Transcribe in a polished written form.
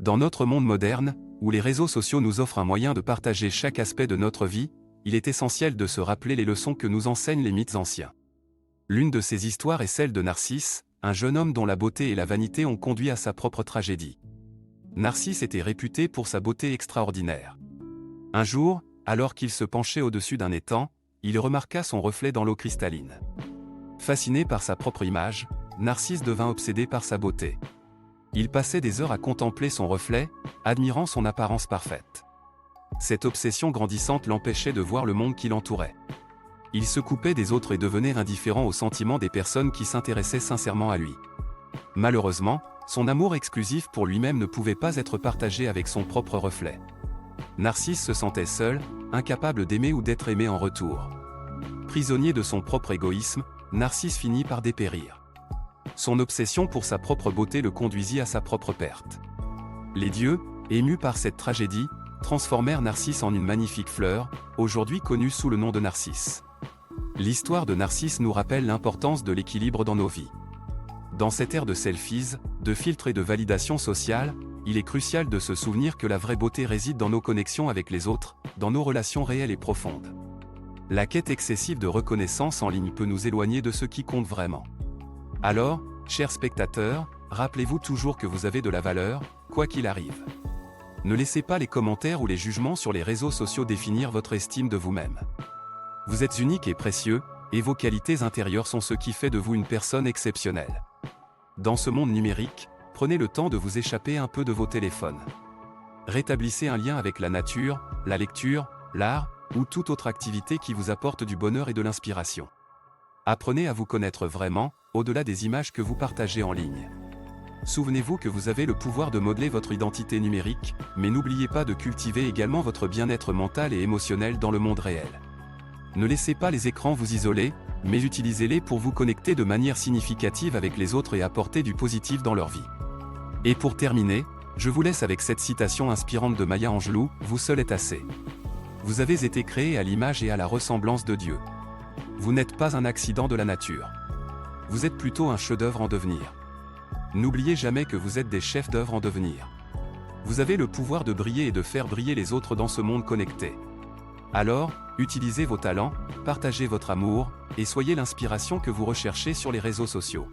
Dans notre monde moderne, où les réseaux sociaux nous offrent un moyen de partager chaque aspect de notre vie, il est essentiel de se rappeler les leçons que nous enseignent les mythes anciens. L'une de ces histoires est celle de Narcisse, un jeune homme dont la beauté et la vanité ont conduit à sa propre tragédie. Narcisse était réputé pour sa beauté extraordinaire. Un jour, alors qu'il se penchait au-dessus d'un étang, il remarqua son reflet dans l'eau cristalline. Fasciné par sa propre image, Narcisse devint obsédé par sa beauté. Il passait des heures à contempler son reflet, admirant son apparence parfaite. Cette obsession grandissante l'empêchait de voir le monde qui l'entourait. Il se coupait des autres et devenait indifférent aux sentiments des personnes qui s'intéressaient sincèrement à lui. Malheureusement, son amour exclusif pour lui-même ne pouvait pas être partagé avec son propre reflet. Narcisse se sentait seul, incapable d'aimer ou d'être aimé en retour. Prisonnier de son propre égoïsme, Narcisse finit par dépérir. Son obsession pour sa propre beauté le conduisit à sa propre perte. Les dieux, émus par cette tragédie, transformèrent Narcisse en une magnifique fleur, aujourd'hui connue sous le nom de Narcisse. L'histoire de Narcisse nous rappelle l'importance de l'équilibre dans nos vies. Dans cette ère de selfies, de filtres et de validation sociale, il est crucial de se souvenir que la vraie beauté réside dans nos connexions avec les autres, dans nos relations réelles et profondes. La quête excessive de reconnaissance en ligne peut nous éloigner de ce qui compte vraiment. Alors, chers spectateurs, rappelez-vous toujours que vous avez de la valeur, quoi qu'il arrive. Ne laissez pas les commentaires ou les jugements sur les réseaux sociaux définir votre estime de vous-même. Vous êtes unique et précieux, et vos qualités intérieures sont ce qui fait de vous une personne exceptionnelle. Dans ce monde numérique, prenez le temps de vous échapper un peu de vos téléphones. Rétablissez un lien avec la nature, la lecture, l'art, ou toute autre activité qui vous apporte du bonheur et de l'inspiration. Apprenez à vous connaître vraiment, au-delà des images que vous partagez en ligne. Souvenez-vous que vous avez le pouvoir de modeler votre identité numérique, mais n'oubliez pas de cultiver également votre bien-être mental et émotionnel dans le monde réel. Ne laissez pas les écrans vous isoler, mais utilisez-les pour vous connecter de manière significative avec les autres et apporter du positif dans leur vie. Et pour terminer, je vous laisse avec cette citation inspirante de Maya Angelou, « Vous seul êtes assez. Vous avez été créé à l'image et à la ressemblance de Dieu. Vous n'êtes pas un accident de la nature. Vous êtes plutôt un chef-d'œuvre en devenir. N'oubliez jamais que vous êtes des chefs d'œuvre en devenir. Vous avez le pouvoir de briller et de faire briller les autres dans ce monde connecté. Alors, utilisez vos talents, partagez votre amour, et soyez l'inspiration que vous recherchez sur les réseaux sociaux.